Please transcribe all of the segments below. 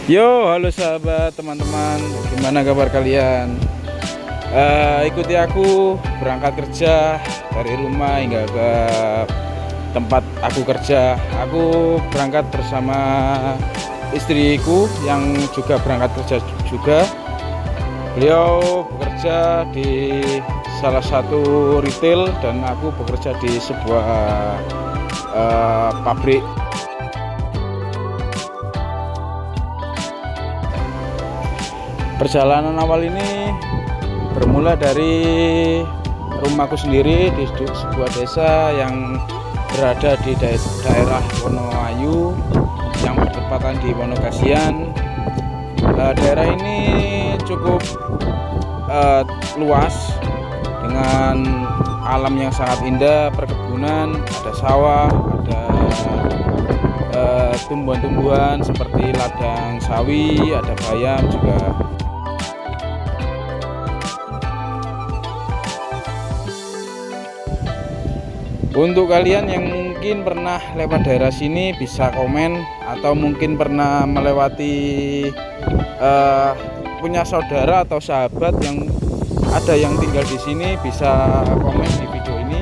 Yo, halo sahabat teman-teman, gimana kabar kalian? Ikuti aku berangkat kerja dari rumah hingga ke tempat aku kerja. Aku berangkat bersama istriku yang juga berangkat kerja juga. Beliau bekerja di salah satu retail dan aku bekerja di sebuah pabrik. Perjalanan awal ini bermula dari rumahku sendiri di sebuah desa yang berada di daerah Wonoayu yang bertepatan di Wonogasian. Daerah ini cukup luas dengan alam yang sangat indah, perkebunan, ada sawah, ada tumbuhan-tumbuhan seperti ladang sawi, ada bayam juga. Untuk kalian yang mungkin pernah lewat daerah sini bisa komen, atau mungkin pernah melewati punya saudara atau sahabat yang ada yang tinggal di sini, bisa komen di video ini.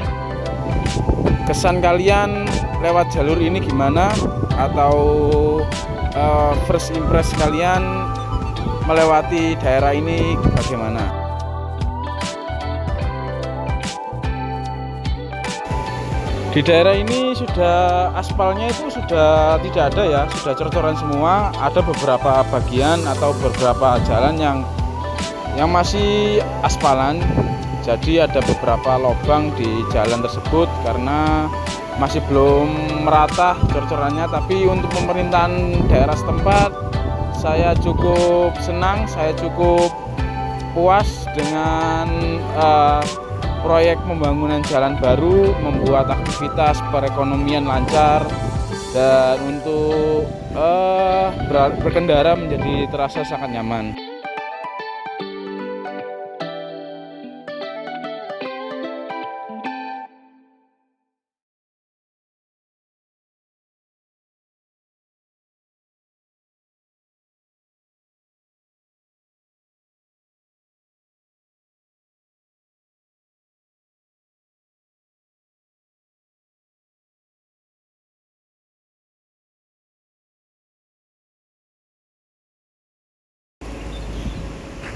Kesan kalian lewat jalur ini gimana, atau first impress kalian melewati daerah ini bagaimana? Di daerah ini sudah aspalnya itu sudah tidak ada ya, sudah cor-coran semua. Ada beberapa bagian atau beberapa jalan yang masih aspalan. Jadi ada beberapa lubang di jalan tersebut karena masih belum merata cor-corannya. Tapi untuk pemerintahan daerah setempat, saya cukup senang, saya cukup puas dengan proyek pembangunan jalan baru, membuat aktivitas perekonomian lancar, dan untuk berkendara menjadi terasa sangat nyaman.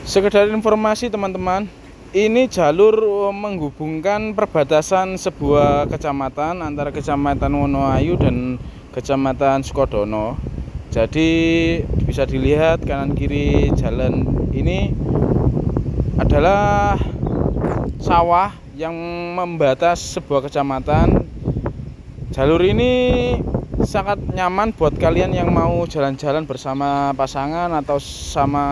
Sekedar informasi teman-teman, ini jalur menghubungkan perbatasan sebuah kecamatan antara Kecamatan Wonoayu dan Kecamatan Sukodono. Jadi bisa dilihat kanan kiri jalan ini adalah sawah yang membatas sebuah kecamatan. Jalur ini sangat nyaman buat kalian yang mau jalan-jalan bersama pasangan atau sama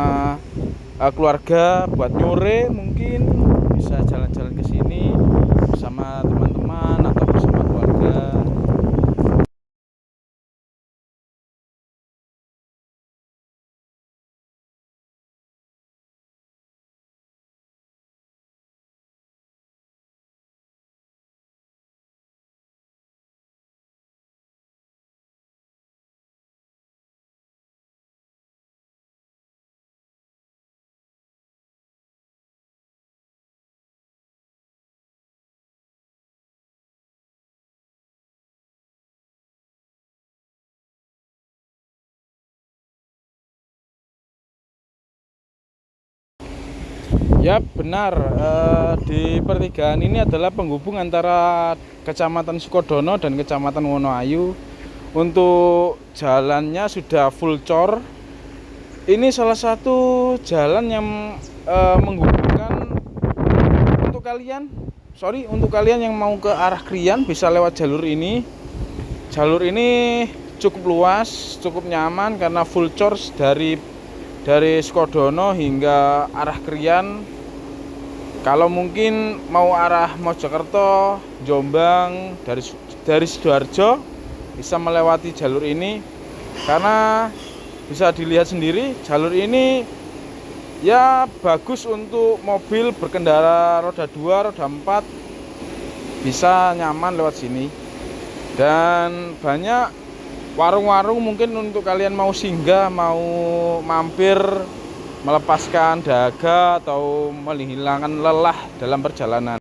keluarga, buat nyore mungkin bisa jalan-jalan ke sini bersama teman-teman atau bersama keluarga. Ya benar, di pertigaan ini adalah penghubung antara Kecamatan Sukodono dan Kecamatan Wonoayu. Untuk jalannya sudah full cor. Ini salah satu jalan yang menghubungkan untuk kalian yang mau ke arah Krian bisa lewat jalur ini. Jalur ini cukup luas, cukup nyaman karena full cor dari Sukodono hingga arah Krian. Kalau mungkin mau arah Mojokerto, Jombang, dari Sidoarjo bisa melewati jalur ini, karena bisa dilihat sendiri jalur ini ya bagus untuk mobil berkendara roda 2, roda 4 bisa nyaman lewat sini. Dan banyak warung-warung mungkin untuk kalian mau singgah, mau mampir, melepaskan dahaga atau menghilangkan lelah dalam perjalanan.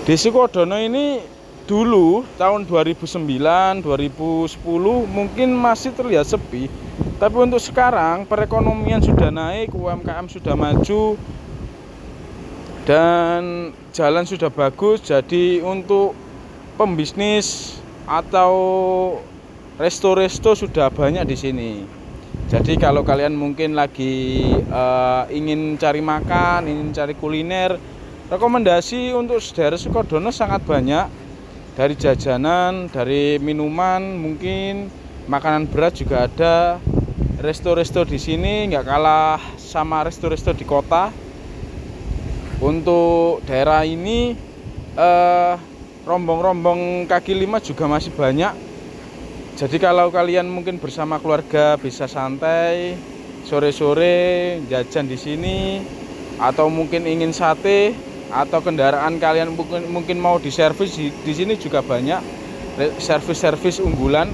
Di Sukodono ini dulu tahun 2009, 2010 mungkin masih terlihat sepi. Tapi untuk sekarang perekonomian sudah naik, UMKM sudah maju dan jalan sudah bagus. Jadi untuk pembisnis atau resto-resto sudah banyak di sini. Jadi kalau kalian mungkin lagi ingin cari makan, ingin cari kuliner, rekomendasi untuk daerah Sukodono sangat banyak. Dari jajanan, dari minuman, mungkin makanan berat juga ada. Resto-resto di sini nggak kalah sama resto-resto di kota. Untuk daerah ini rombong-rombong kaki lima juga masih banyak. Jadi kalau kalian mungkin bersama keluarga bisa santai sore-sore jajan di sini, atau mungkin ingin sate, atau kendaraan kalian mungkin mau diservis di sini juga banyak servis-servis unggulan.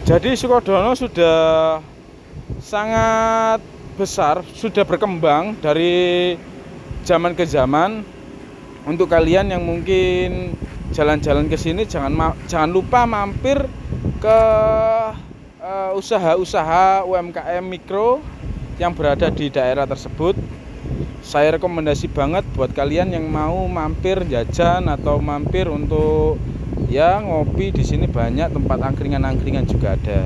Jadi Sukodono sudah sangat besar, sudah berkembang dari zaman ke zaman. Untuk kalian yang mungkin jalan-jalan ke sini jangan lupa mampir ke usaha-usaha UMKM mikro yang berada di daerah tersebut. Saya rekomendasi banget buat kalian yang mau mampir jajan atau mampir untuk ya ngopi. Di sini banyak tempat angkringan-angkringan juga ada.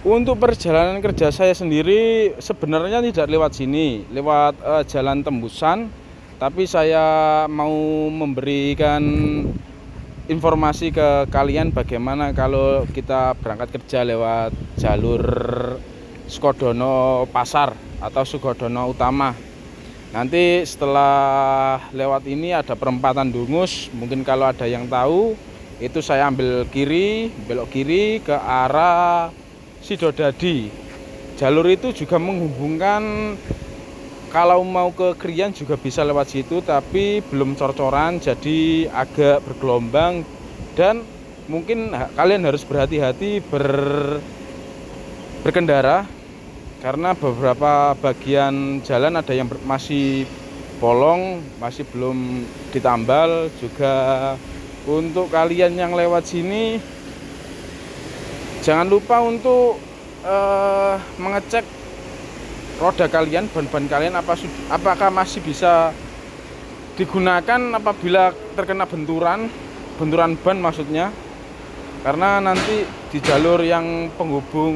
Untuk perjalanan kerja saya sendiri sebenarnya tidak lewat sini, lewat jalan tembusan, tapi saya mau memberikan informasi ke kalian bagaimana kalau kita berangkat kerja lewat jalur Sukodono Pasar atau Sukodono Utama. Nanti setelah lewat ini ada perempatan Dungus, mungkin kalau ada yang tahu, itu saya ambil kiri, belok kiri ke arah Sidodadi. Jalur itu juga menghubungkan, kalau mau ke Krian juga bisa lewat situ, tapi belum cor-coran, jadi agak bergelombang. Dan mungkin kalian harus berhati-hati berkendara, karena beberapa bagian jalan ada yang masih bolong, masih belum ditambal. Juga untuk kalian yang lewat sini, jangan lupa untuk mengecek roda kalian, ban-ban kalian apakah masih bisa digunakan apabila terkena benturan ban maksudnya. Karena nanti di jalur yang penghubung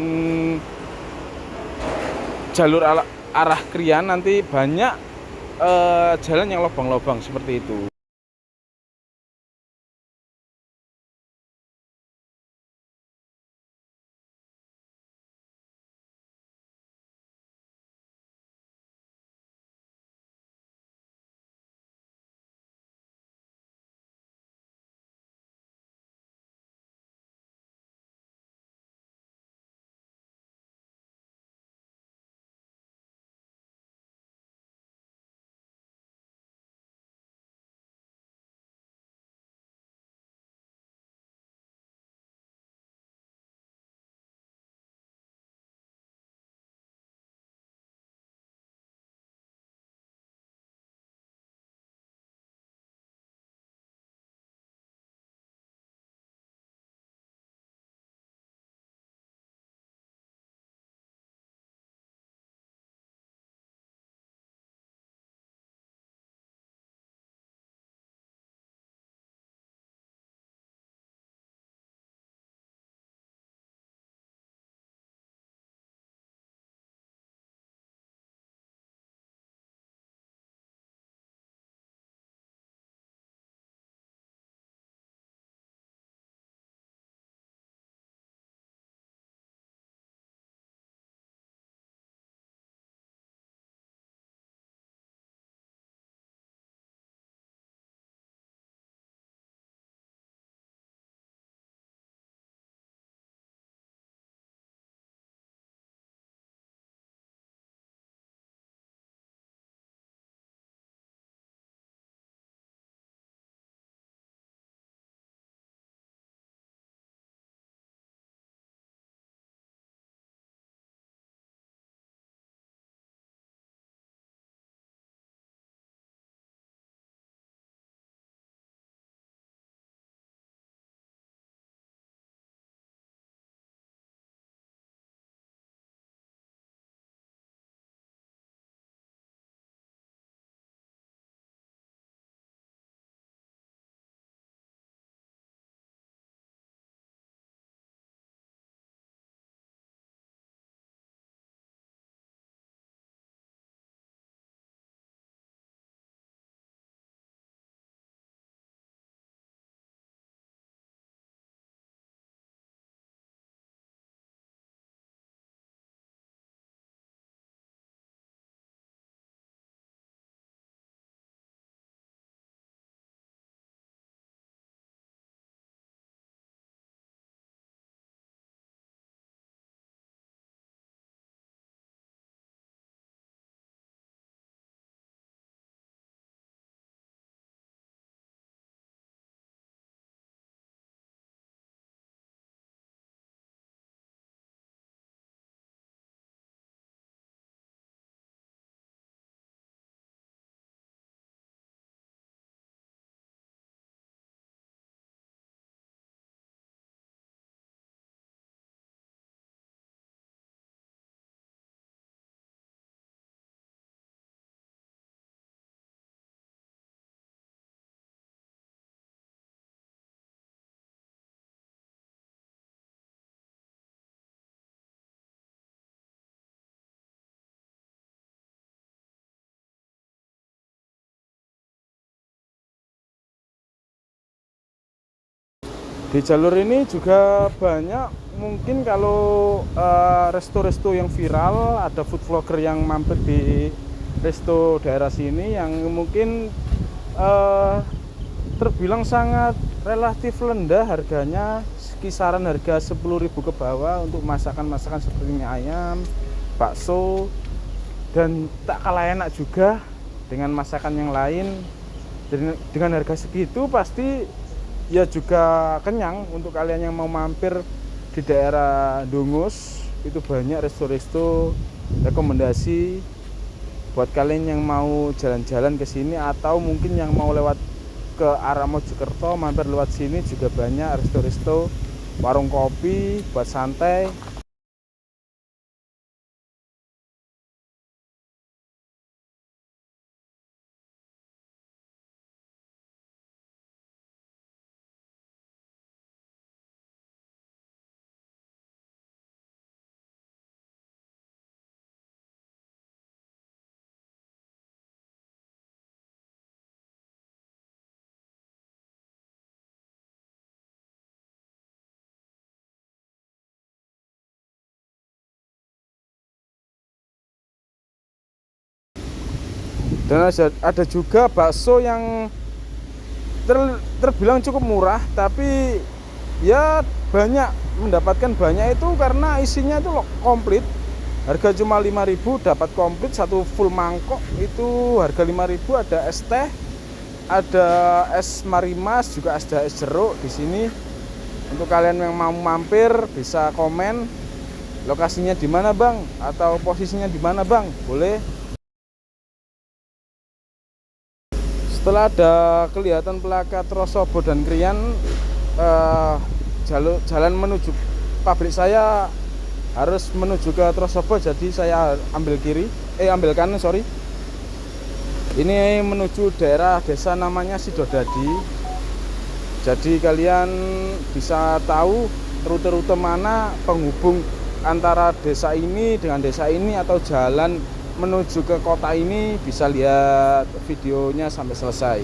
jalur arah Krian nanti banyak jalan yang lubang-lubang seperti itu. Di jalur ini juga banyak, mungkin kalau resto-resto yang viral, ada food vlogger yang mampir di resto daerah sini yang mungkin eh, terbilang sangat relatif rendah harganya, kisaran harga 10.000 ke bawah untuk masakan-masakan seperti mie ayam, bakso, dan tak kalah enak juga dengan masakan yang lain. Dengan harga segitu pasti ya juga kenyang. Untuk kalian yang mau mampir di daerah Dungus, itu banyak resto-resto rekomendasi buat kalian yang mau jalan-jalan ke sini, atau mungkin yang mau lewat ke arah Mojokerto, mampir lewat sini juga banyak resto-resto, warung kopi buat santai. Dan ada juga bakso yang terbilang cukup murah, tapi ya banyak, mendapatkan banyak itu karena isinya itu komplit. Harga cuma 5.000 dapat komplit satu full mangkok, itu harga 5.000. Ada es teh, ada es marimas, juga ada es jeruk di sini. Untuk kalian yang mau mampir bisa komen lokasinya di mana bang, atau posisinya di mana bang, boleh. Setelah ada kelihatan plakat Rosobo dan Krian, eh, jalan menuju pabrik saya harus menuju ke Trosobo, jadi saya ambil kiri, ambil kanan, sorry. Ini menuju daerah desa namanya Sidodadi. Jadi kalian bisa tahu rute-rute mana penghubung antara desa ini dengan desa ini, atau jalan menuju ke kota ini, bisa lihat videonya sampai selesai.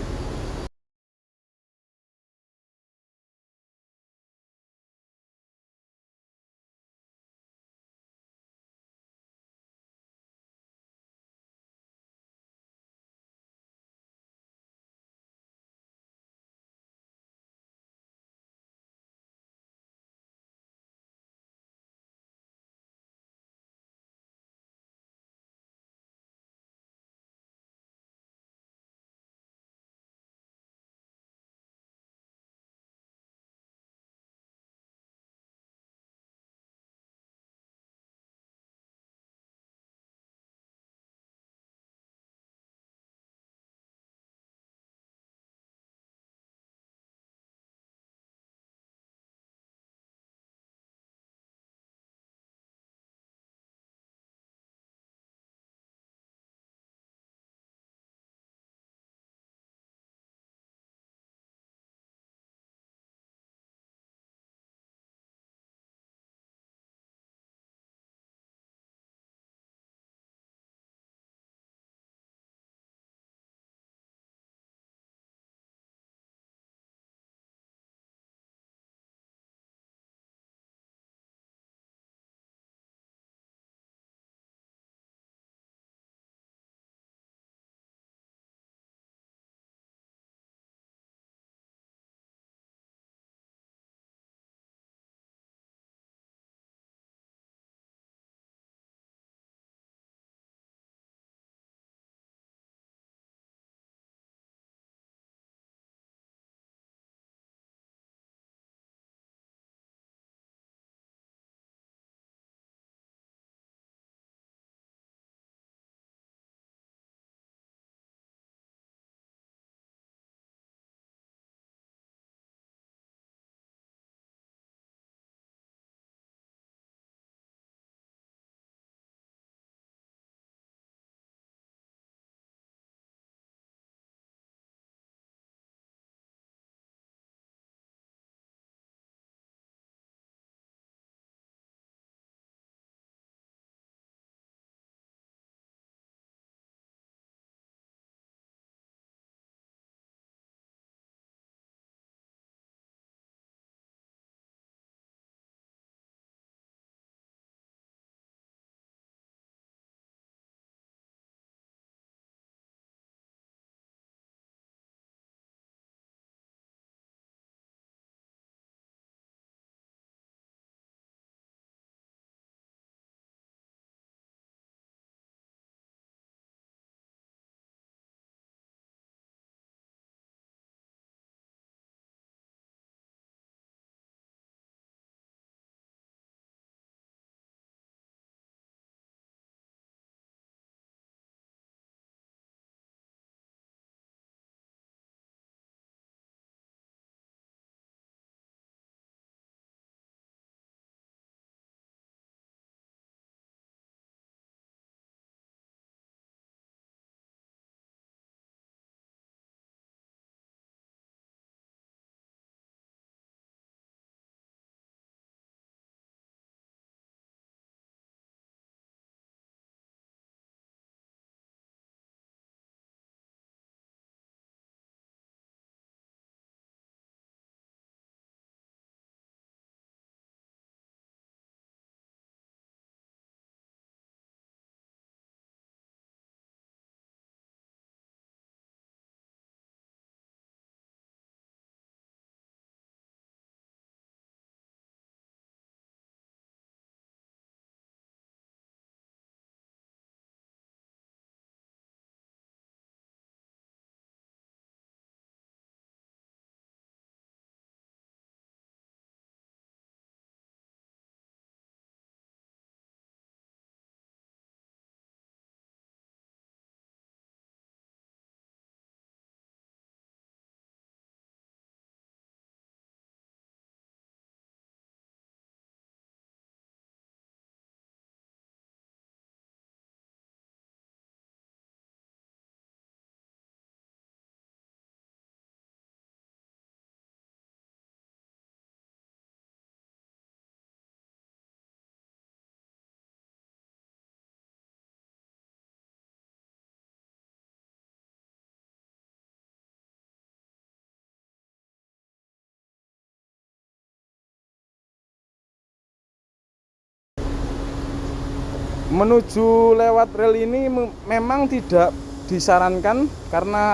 Menuju lewat rel ini memang tidak disarankan karena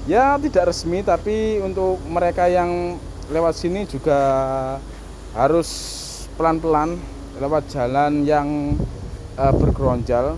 ya tidak resmi, tapi untuk mereka yang lewat sini juga harus pelan-pelan lewat jalan yang bergeronjal.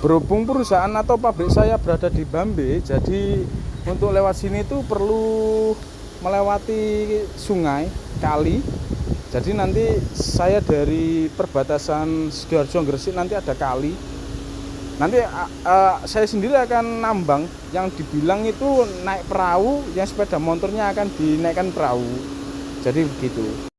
Berhubung perusahaan atau pabrik saya berada di Bambe, jadi untuk lewat sini tuh perlu melewati sungai, kali. Jadi nanti saya dari perbatasan Sidoarjo Gresik nanti ada kali. Nanti saya sendiri akan nambang, yang dibilang itu naik perahu, yang sepeda motornya akan dinaikkan perahu. Jadi begitu.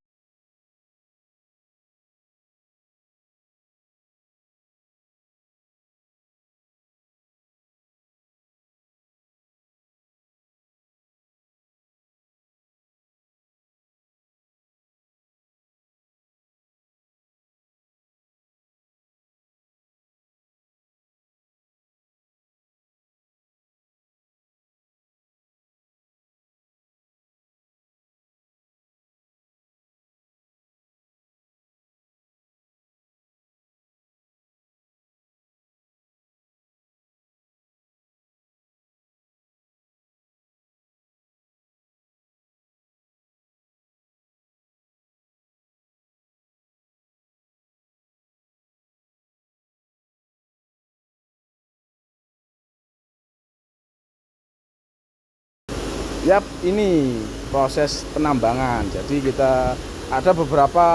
Yap, ini proses penambangan. Jadi kita ada beberapa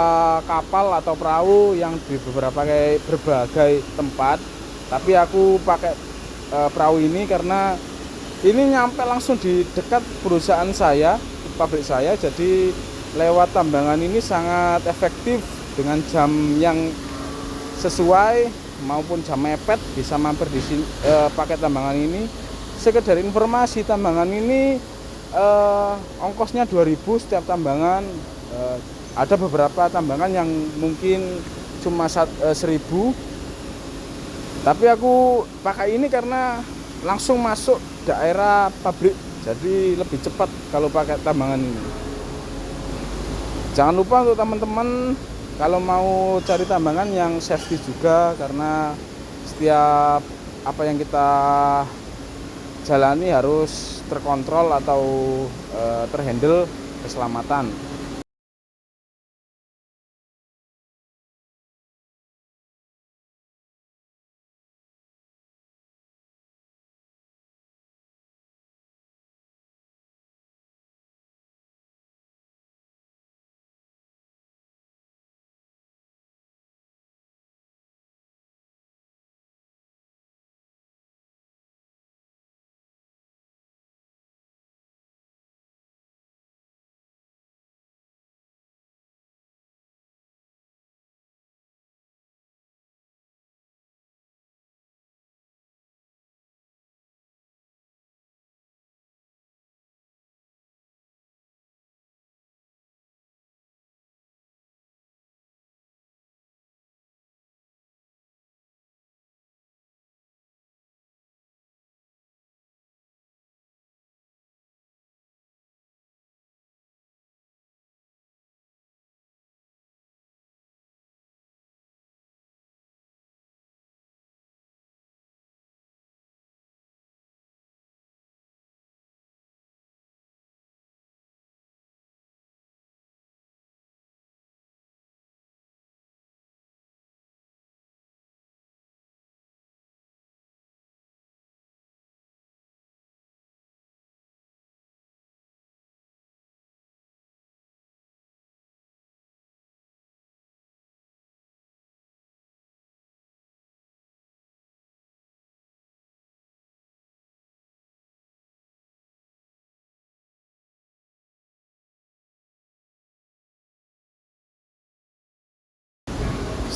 kapal atau perahu yang di berbagai tempat. Tapi aku pakai perahu ini karena ini nyampe langsung di dekat perusahaan saya, pabrik saya. Jadi lewat tambangan ini sangat efektif dengan jam yang sesuai maupun jam mepet bisa mampir di sini pakai tambangan ini. Sekedar informasi, tambangan ini ongkosnya 2.000 setiap tambangan. Ada beberapa tambangan yang mungkin cuma 1.000, tapi aku pakai ini karena langsung masuk daerah pabrik, jadi lebih cepat kalau pakai tambangan ini. Jangan lupa untuk teman-teman kalau mau cari tambangan yang safety juga, karena setiap apa yang kita jalani harus terkontrol atau terhandle keselamatan.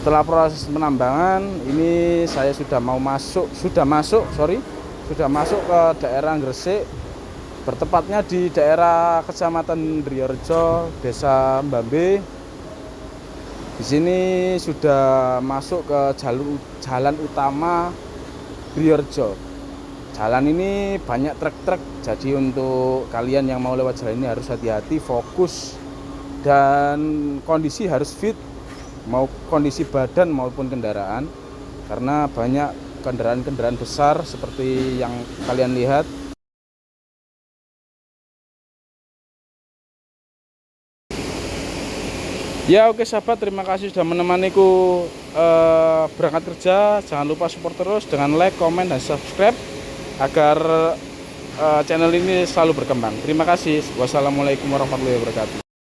Setelah proses penambangan ini saya sudah masuk ke daerah Gresik, bertepatnya di daerah Kecamatan Driorejo, Desa Mbambe. Di sini sudah masuk ke jalan utama Driorejo. Jalan ini banyak truk-truk, jadi untuk kalian yang mau lewat jalan ini harus hati-hati, fokus, dan kondisi harus fit, mau kondisi badan maupun kendaraan, karena banyak kendaraan-kendaraan besar seperti yang kalian lihat. Ya oke sahabat, terima kasih sudah menemaniku berangkat kerja. Jangan lupa support terus dengan like, komen, dan subscribe agar channel ini selalu berkembang. Terima kasih. Wassalamualaikum warahmatullahi wabarakatuh.